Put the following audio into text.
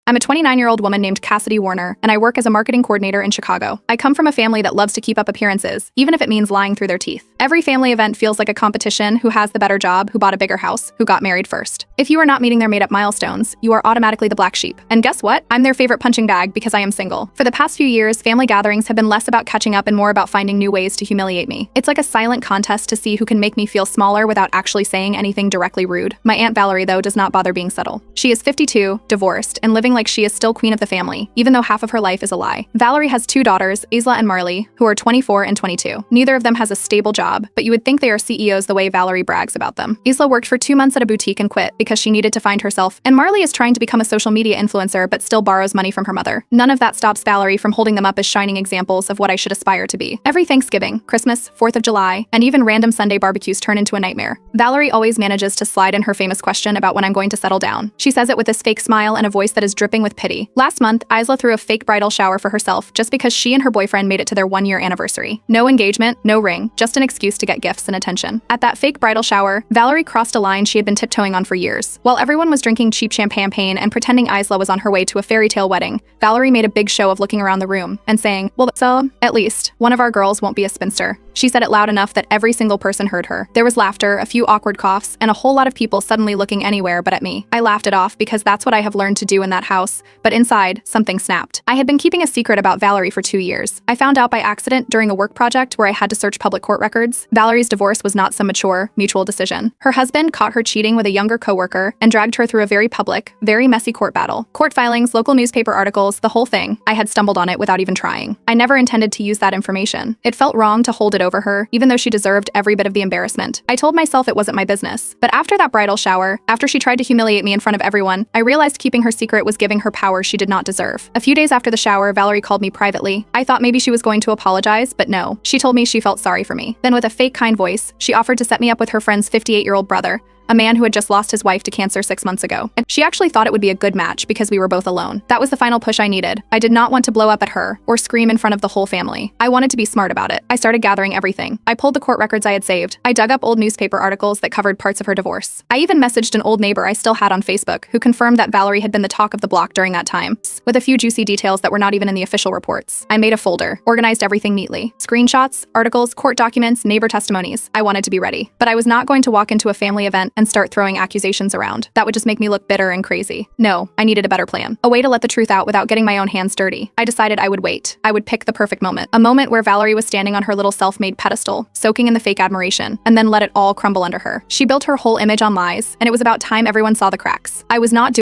I'm a 29-year-old woman named Cassidy Warner, and I work as a marketing coordinator in Chicago. I come from a family that loves to keep up appearances, even if it means lying through their teeth. Every family event feels like a competition: who has the better job, who bought a bigger house, who got married first. If you are not meeting their made-up milestones, you are automatically the black sheep. And guess what? I'm their favorite punching bag because I am single. For the past few years, family gatherings have been less about catching up and more about finding new ways to humiliate me. It's like a silent contest to see who can make me feel smaller without actually saying anything directly rude. My Aunt Valerie, though, does not bother being subtle. She is 52, divorced, and living like she is still queen of the family, even though half of her life is a lie. Valerie has two daughters, Isla and Marley, who are 24 and 22. Neither of them has a stable job, but you would think they are CEOs the way Valerie brags about them. Isla worked for 2 months at a boutique and quit because she needed to find herself, and Marley is trying to become a social media influencer but still borrows money from her mother. None of that stops Valerie from holding them up as shining examples of what I should aspire to be. Every Thanksgiving, Christmas, 4th of July, and even random Sunday barbecues turn into a nightmare. Valerie always manages to slide in her famous question about when I'm going to settle down. She says it with this fake smile and a voice that is dripping with pity. Last month, Isla threw a fake bridal shower for herself just because she and her boyfriend made it to their 1-year anniversary. No engagement, no ring, just an excuse to get gifts and attention. At that fake bridal shower, Valerie crossed a line she had been tiptoeing on for years. While everyone was drinking cheap champagne and pretending Isla was on her way to a fairy tale wedding, Valerie made a big show of looking around the room and saying, "Well, so, at least, one of our girls won't be a spinster." She said it loud enough that every single person heard her. There was laughter, a few awkward coughs, and a whole lot of people suddenly looking anywhere but at me. I laughed it off because that's what I have learned to do in that house, but inside, something snapped. I had been keeping a secret about Valerie for 2 years. I found out by accident during a work project where I had to search public court records. Valerie's divorce was not some mature, mutual decision. Her husband caught her cheating with a younger coworker and dragged her through a very public, very messy court battle. Court filings, local newspaper articles, the whole thing. I had stumbled on it without even trying. I never intended to use that information. It felt wrong to hold it over her, even though she deserved every bit of the embarrassment. I told myself it wasn't my business. But after that bridal shower, after she tried to humiliate me in front of everyone, I realized keeping her secret was giving her power she did not deserve. A few days after the shower, Valerie called me privately. I thought maybe she was going to apologize, but no. She told me she felt sorry for me. Then with a fake kind voice, she offered to set me up with her friend's 58-year-old brother, a man who had just lost his wife to cancer 6 months ago. And she actually thought it would be a good match because we were both alone. That was the final push I needed. I did not want to blow up at her or scream in front of the whole family. I wanted to be smart about it. I started gathering everything. I pulled the court records I had saved. I dug up old newspaper articles that covered parts of her divorce. I even messaged an old neighbor I still had on Facebook who confirmed that Valerie had been the talk of the block during that time, with a few juicy details that were not even in the official reports. I made a folder, organized everything neatly. Screenshots, articles, court documents, neighbor testimonies. I wanted to be ready. But I was not going to walk into a family event and start throwing accusations around. That would just make me look bitter and crazy. No, I needed a better plan. A way to let the truth out without getting my own hands dirty. I decided I would wait. I would pick the perfect moment. A moment where Valerie was standing on her little self-made pedestal, soaking in the fake admiration, and then let it all crumble under her. She built her whole image on lies, and it was about time everyone saw the cracks. I was not doing